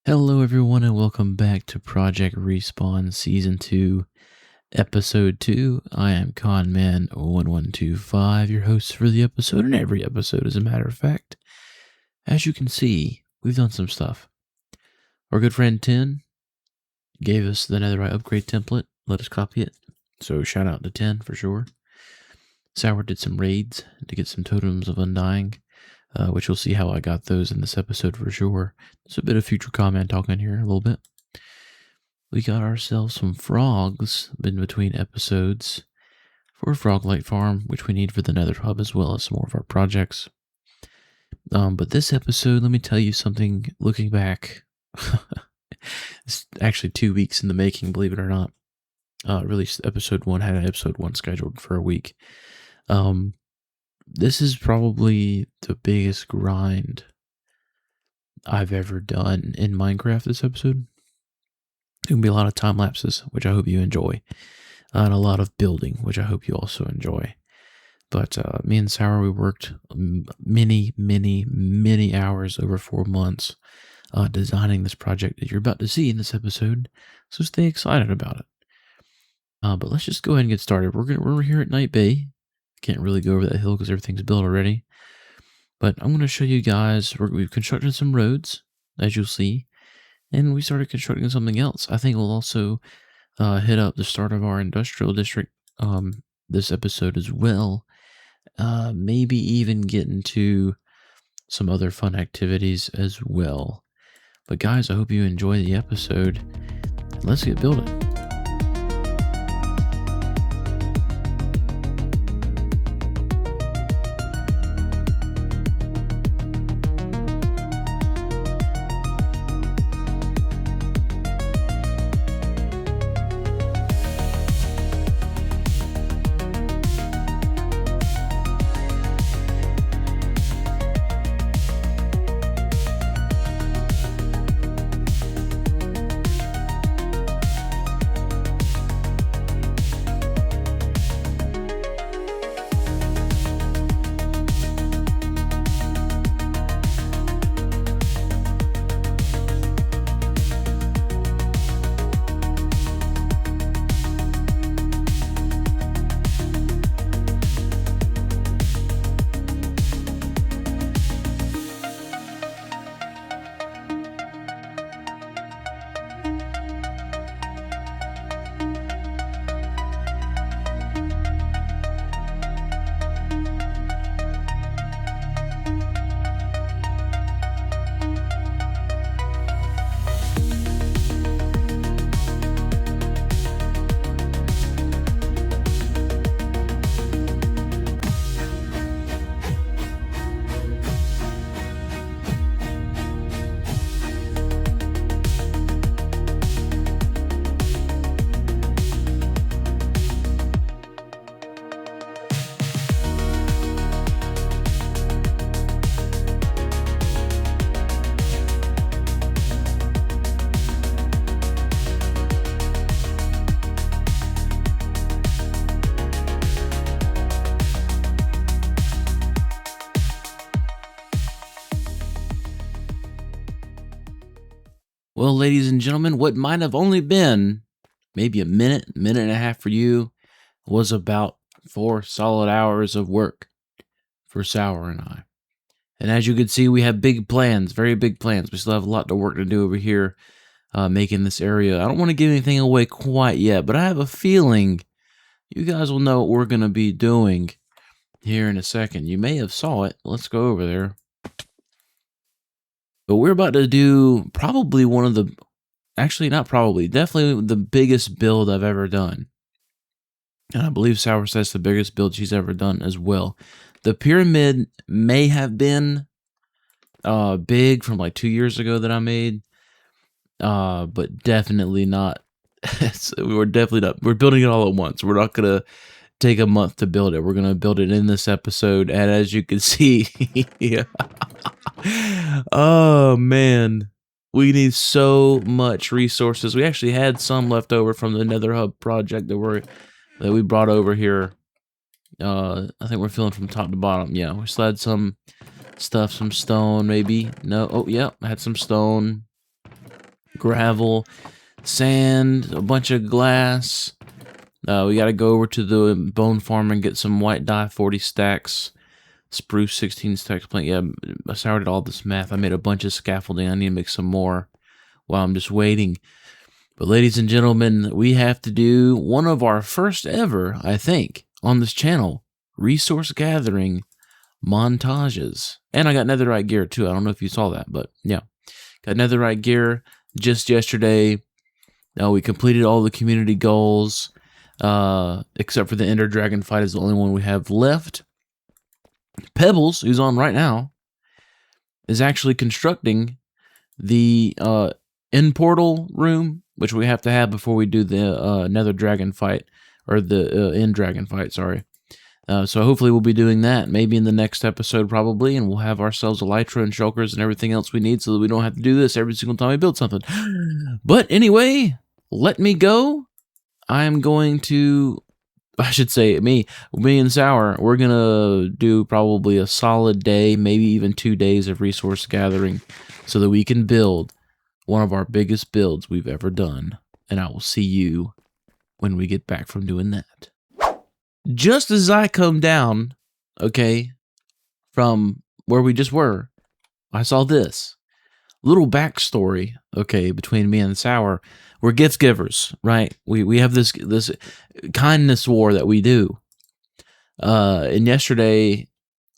Hello, everyone, and welcome back to Project Respawn Season 2, Episode 2. I am Conman1125, your host for the episode, and every episode, as a matter of fact. As you can see, we've done some stuff. Our good friend Tin gave us the netherite upgrade template, let us copy it, so shout out to Tin for sure. Sour did some raids to get some totems of undying. Which you'll see how I got those in this episode for sure. There's a bit of future comment talking here a little bit. We got ourselves some frogs in between episodes for a frog light farm, which we need for the nether hub as well as some more of our projects. But this episode, let me tell you something, looking back, it's actually 2 weeks in the making, believe it or not. Released episode 1, had an episode 1 scheduled for a week. This is probably the biggest grind I've ever done in Minecraft this episode. There's going to be a lot of time lapses, which I hope you enjoy, and a lot of building, which I hope you also enjoy. But me and Sour, we worked many hours over 4 months designing this project that you're about to see in this episode, so stay excited about it. But let's just go ahead and get started. We're here at Night Bay. Can't really go over that hill because everything's built already. But I'm going to show you guys, we've constructed some roads, as you'll see. And we started constructing something else. I think we'll also hit up the start of our industrial district this episode as well. Maybe even get into some other fun activities as well. But guys, I hope you enjoy the episode. Let's get building. Well, ladies and gentlemen, what might have only been maybe a minute and a half for you was about 4 solid hours of work for Sour and I. And as you can see, we have big plans, very big plans. We still have a lot of work to do over here making this area. I don't want to give anything away quite yet, but I have a feeling you guys will know what we're going to be doing here in a second. You may have saw it. Let's go over there. But we're about to do probably one of the, actually not probably, definitely the biggest build I've ever done. And I believe Sour says the biggest build she's ever done as well. The pyramid may have been big from like 2 years ago that I made, but definitely not. We're definitely not. We're building it all at once. We're not gonna take a month to build it. We're gonna build it in this episode, and as you can see, yeah. Oh man, we need so much resources. We actually had some left over from the Nether Hub project that we brought over here. I think we're filling from top to bottom. Yeah, we still had some stuff, some stone, maybe. No, oh yeah, I had some stone. gravel, sand, a bunch of glass. We got to go over to the bone farm and get some white dye 40 stacks, spruce 16 stacks plank. Yeah, I started all this math. I made a bunch of scaffolding. I need to make some more while I'm just waiting. But ladies and gentlemen, we have to do one of our first ever, I think, on this channel, resource gathering montages. And I got netherite gear too. I don't know if you saw that, but yeah. Got netherite gear just yesterday. We completed all the community goals, except for the Ender Dragon fight is the only one we have left. Pebbles, who's on right now, is actually constructing the end portal room, which we have to have before we do the Nether Dragon fight, or the end dragon fight, sorry. So hopefully we'll be doing that, maybe in the next episode probably, and we'll have ourselves elytra and shulkers and everything else we need so that we don't have to do this every single time we build something. But anyway, let me go. I am going to, I should say me and Sour, we're going to do probably a solid day, maybe even 2 days of resource gathering so that we can build one of our biggest builds we've ever done. And I will see you when we get back from doing that. Just as I come down, okay, from where we just were, I saw this little backstory, okay, between me and Sour. We're gift givers, right? We have this kindness war that we do. And yesterday,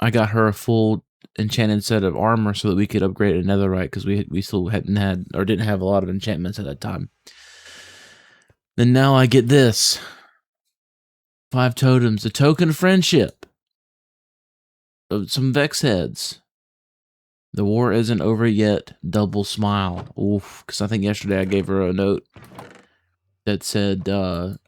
I got her a full enchanted set of armor so that we could upgrade it to netherite because we still didn't have a lot of enchantments at that time. And now I get this. 5 totems, a token of friendship, some Vex heads. The war isn't over yet. Double smile. Oof. Because I think yesterday I gave her a note that said, "Let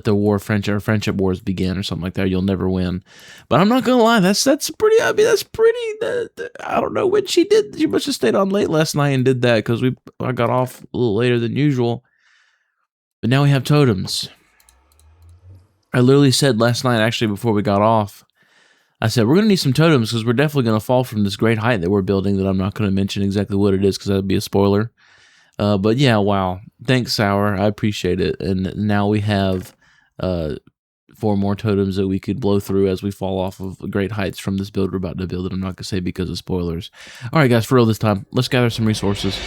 the war, friendship wars begin," or something like that. You'll never win. But I'm not gonna lie. That's pretty. I mean, that's pretty. I don't know when she did. She must have stayed on late last night and did that because I got off a little later than usual. But now we have totems. I literally said last night, actually, before we got off, I said, we're going to need some totems because we're definitely going to fall from this great height that we're building that I'm not going to mention exactly what it is because that would be a spoiler. But yeah, wow. Thanks, Sour. I appreciate it. And now we have 4 more totems that we could blow through as we fall off of great heights from this build we're about to build. And I'm not going to say because of spoilers. All right, guys, for real this time, let's gather some resources.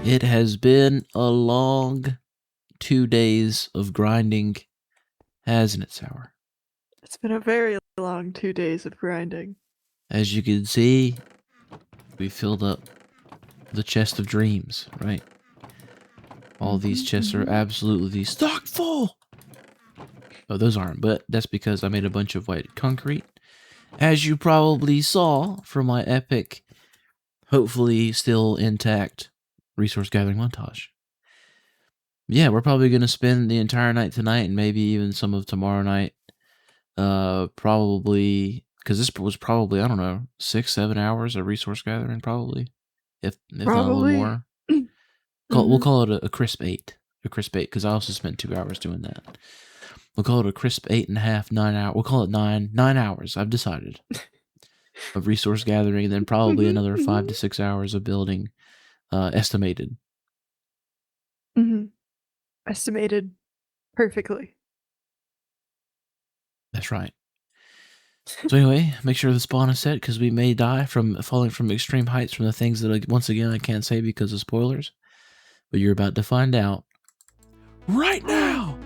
It has been a long 2 days of grinding, hasn't it, Sour? It's been a very long 2 days of grinding. As you can see, we filled up the chest of dreams, right? All these chests are absolutely stocked full. Oh, those aren't, but that's because I made a bunch of white concrete. As you probably saw from my epic, hopefully still intact, resource gathering montage. Yeah, we're probably going to spend the entire night tonight and maybe even some of tomorrow night. Probably, because this was probably, I don't know, 6-7 hours of resource gathering, probably. If not a little more. We'll call it a crisp 8. A crisp 8, because I also spent 2 hours doing that. We'll call it a crisp 8.5, 9 hours. We'll call it 9 hours, I've decided, of resource gathering, and then probably another 5 to 6 hours of building. Estimated. Estimated perfectly. That's right. So anyway, make sure the spawn is set because we may die from falling from extreme heights from the things that, once again, I can't say because of spoilers. But you're about to find out right now.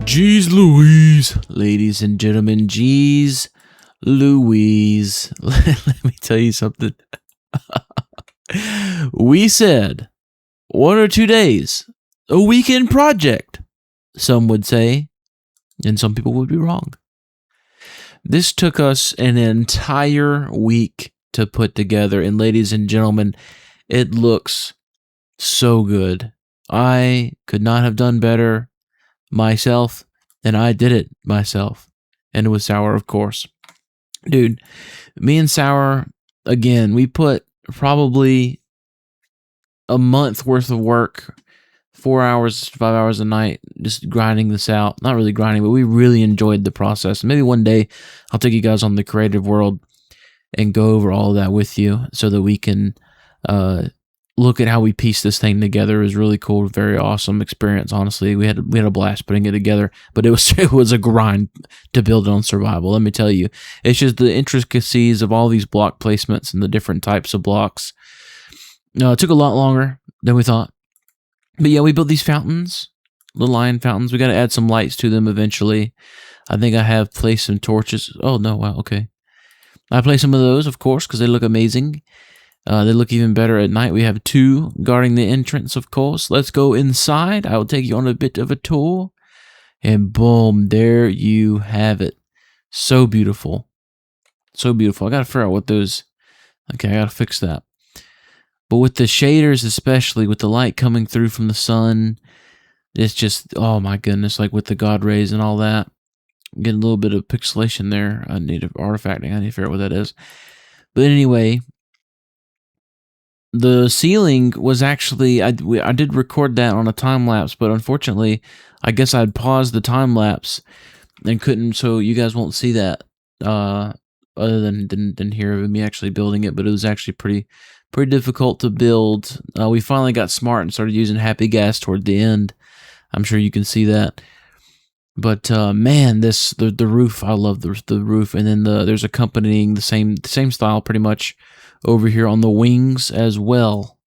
Jeez Louise, ladies and gentlemen, jeez Louise. Let me tell you something. We said 1 or 2 days, a weekend project, some would say, and some people would be wrong. This took us an entire week to put together, and ladies and gentlemen, it looks so good. I could not have done better myself, and I did it myself. And it was Sour, of course. Dude, me and Sour, again, we put probably a month worth of work, 4 hours, 5 hours a night, just grinding this out. Not really grinding, but we really enjoyed the process. Maybe one day I'll take you guys on the creative world and go over all of that with you so that we can look at how we piece this thing together. It was really cool, very awesome experience. Honestly, we had a blast putting it together, but it was a grind to build it on survival. Let me tell you, it's just the intricacies of all these block placements and the different types of blocks. It took a lot longer than we thought, but yeah, we built these fountains, little iron fountains. We got to add some lights to them eventually. I think I have placed some torches. Oh no, wow, okay. I placed some of those, of course, because they look amazing. They look even better at night. We have 2 guarding the entrance, of course. Let's go inside. I will take you on a bit of a tour. And boom, there you have it. So beautiful. So beautiful. I got to figure out what those... Okay, I got to fix that. But with the shaders, especially, with the light coming through from the sun, it's just, oh my goodness, like with the God rays and all that. I'm getting a little bit of pixelation there. I need artifacting. I need to figure out what that is. But anyway... The ceiling was actually, I did record that on a time lapse, but unfortunately, I guess I'd paused the time lapse and couldn't, so you guys won't see that other than hear of me actually building it. But it was actually pretty difficult to build. We finally got smart and started using happy gas toward the end. I'm sure you can see that. But man, the roof, I love the roof, and then there's accompanying the same style pretty much over here on the wings as well.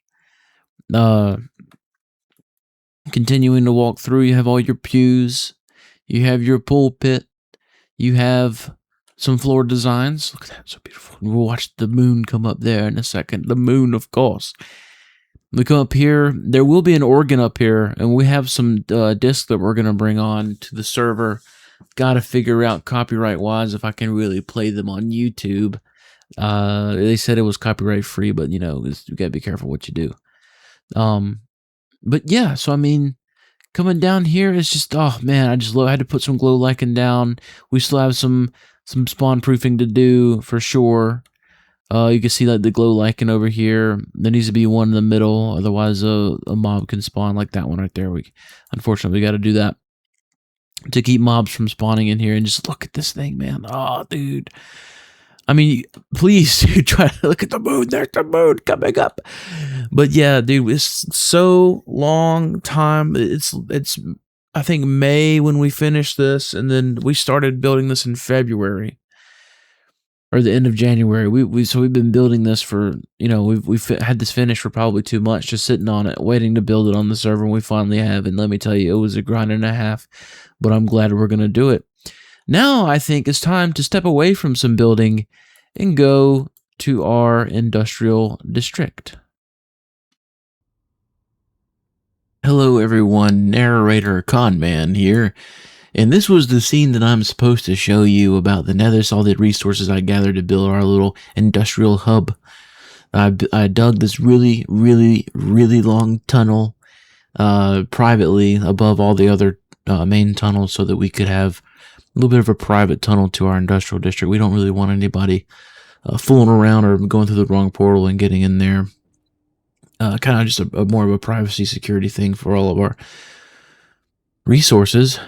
Continuing to walk through, you have all your pews, you have your pulpit, you have some floor designs. Look at that, so beautiful. We'll watch the moon come up there in a second. The moon, of course. We come up here, there will be an organ up here, and we have some discs that we're going to bring on to the server. Got to figure out copyright-wise if I can really play them on YouTube. They said it was copyright free, but you know, you gotta be careful what you do. But yeah, so I mean, coming down here is just, oh man, I had to put some glow lichen down. We still have some spawn proofing to do for sure. You can see like the glow lichen over here. There needs to be one in the middle, otherwise a mob can spawn like that one right there. Unfortunately, we got to do that to keep mobs from spawning in here. And just look at this thing, man. Oh, dude. I mean, please try to look at the moon. There's the moon coming up. But yeah, dude, it's so long time. It's I think May when we finished this, and then we started building this in February or the end of January. So we've been building this for, you know, we've had this finished for probably 2 months, just sitting on it, waiting to build it on the server. And we finally have. And let me tell you, it was a grind and a half. But I'm glad we're gonna do it. Now I think it's time to step away from some building and go to our industrial district. Hello everyone, narrator Conman here, and this was the scene that I'm supposed to show you about the nether solid resources I gathered to build our little industrial hub. I dug this really long tunnel privately above all the other main tunnels so that we could have a little bit of a private tunnel to our industrial district. We don't really want anybody fooling around or going through the wrong portal and getting in there. Kind of just a more of a privacy security thing for all of our resources.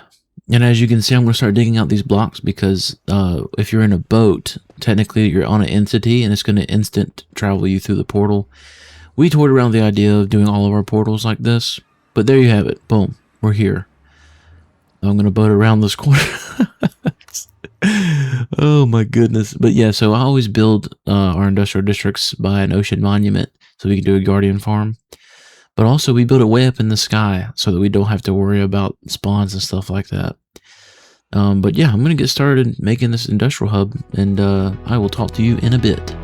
And as you can see, I'm going to start digging out these blocks because if you're in a boat, technically you're on an entity and it's going to instant travel you through the portal. We toyed around the idea of doing all of our portals like this, but there you have it. Boom, we're here. I'm going to boat around this corner. Oh my goodness. But yeah, so I always build our industrial districts by an ocean monument so we can do a guardian farm. But also we build it way up in the sky so that we don't have to worry about spawns and stuff like that. But yeah, I'm going to get started making this industrial hub, and I will talk to you in a bit.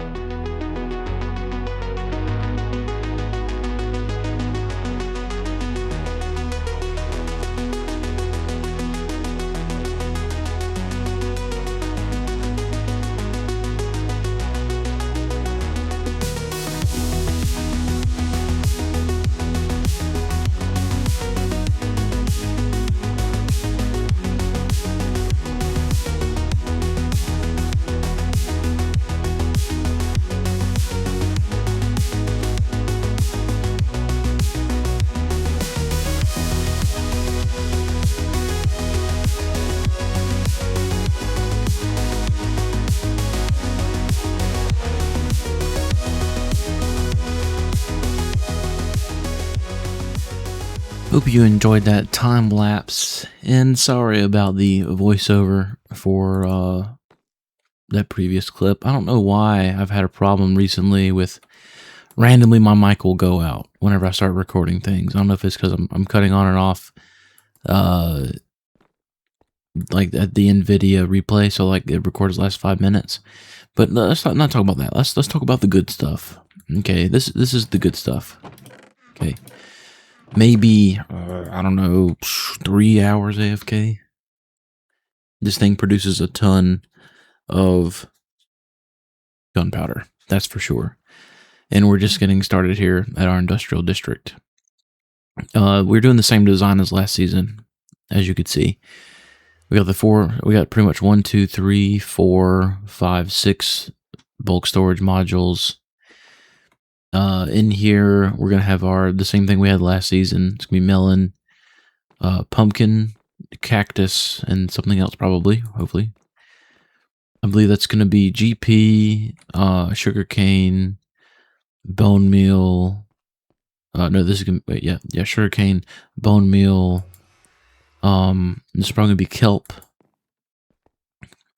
Hope you enjoyed that time lapse, and sorry about the voiceover for that previous clip. I don't know why I've had a problem recently with randomly my mic will go out whenever I start recording things. I don't know if it's because I'm cutting on and off, like at the NVIDIA replay, so like it records the last 5 minutes. But let's not talk about that. Let's talk about the good stuff. Okay, this is the good stuff. Okay. Maybe, I don't know, 3 hours AFK. This thing produces a ton of gunpowder, that's for sure. And we're just getting started here at our industrial district. We're doing the same design as last season, as you could see. We got pretty much 1, 2, 3, 4, 5, 6 bulk storage modules. In here, we're going to have the same thing we had last season. It's going to be melon, pumpkin, cactus, and something else probably, hopefully. I believe that's going to be GP, sugarcane, bone meal. No, this is going to be, yeah, sugarcane, bone meal. This is probably going to be kelp.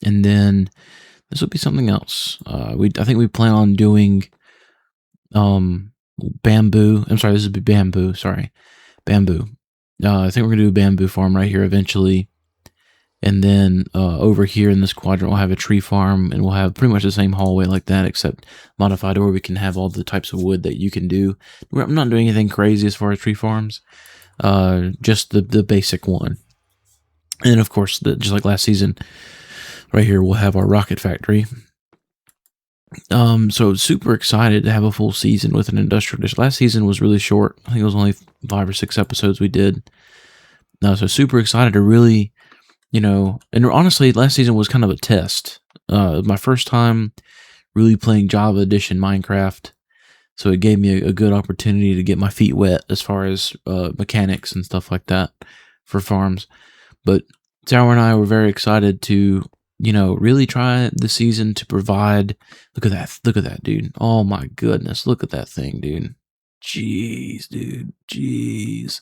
And then this will be something else. I think we plan on doing bamboo. I'm sorry, this would be bamboo. Sorry, bamboo. I think we're gonna do a bamboo farm right here eventually, and then over here in this quadrant we'll have a tree farm, and we'll have pretty much the same hallway like that, except modified to where we can have all the types of wood that you can do. I'm not doing anything crazy as far as tree farms, just the basic one. And then of course, just like last season, right here we'll have our rocket factory. So super excited to have a full season with an industrial dish. Last season was really short. I think it was only 5 or 6 episodes we did. So super excited to really, and honestly, last season was kind of a test. My first time really playing Java Edition Minecraft. So it gave me a good opportunity to get my feet wet as far as mechanics and stuff like that for farms. But Tower and I were very excited to really try the season to provide. Look at that, dude. Oh my goodness, look at that thing, dude. Jeez, dude. Jeez.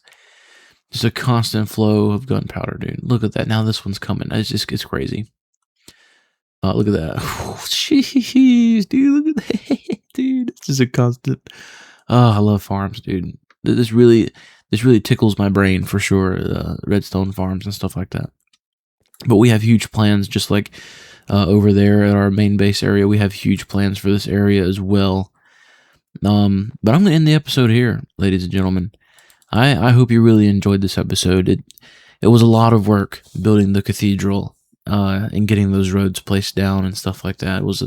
Just a constant flow of gunpowder, dude. Look at that. Now this one's coming. It's crazy. Look at that. Oh, jeez, dude. Look at that, dude. It's just a constant. Oh, I love farms, dude. This really tickles my brain for sure. Redstone farms and stuff like that. But we have huge plans, just like over there at our main base area. We have huge plans for this area as well. But I'm going to end the episode here, ladies and gentlemen. I hope you really enjoyed this episode. It was a lot of work building the cathedral and getting those roads placed down and stuff like that. It was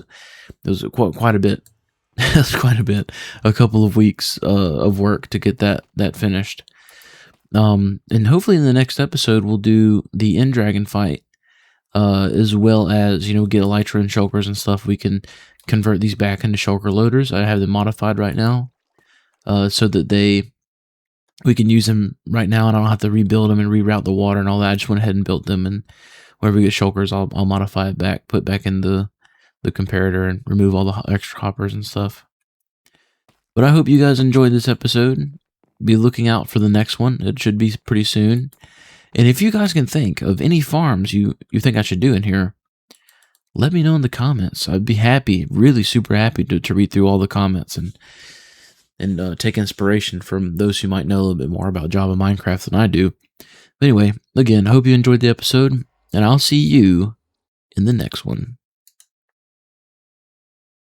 quite a bit. It was quite a bit. A couple of weeks of work to get that finished. And hopefully in the next episode we'll do the end dragon fight, as well as get elytra and shulkers and stuff. We can convert these back into shulker loaders. I have them modified right now, so that we can use them right now, and I don't have to rebuild them and reroute the water and all that. I just went ahead and built them, and whenever we get shulkers, I'll modify it back, put back in the comparator, and remove all the extra hoppers and stuff. But I hope you guys enjoyed this episode. Be looking out for the next one. It should be pretty soon. And if you guys can think of any farms you think I should do in here, let me know in the comments. I'd be happy, really super happy to read through all the comments and take inspiration from those who might know a little bit more about Java Minecraft than I do. But anyway, again, I hope you enjoyed the episode. and I'll see you in the next one.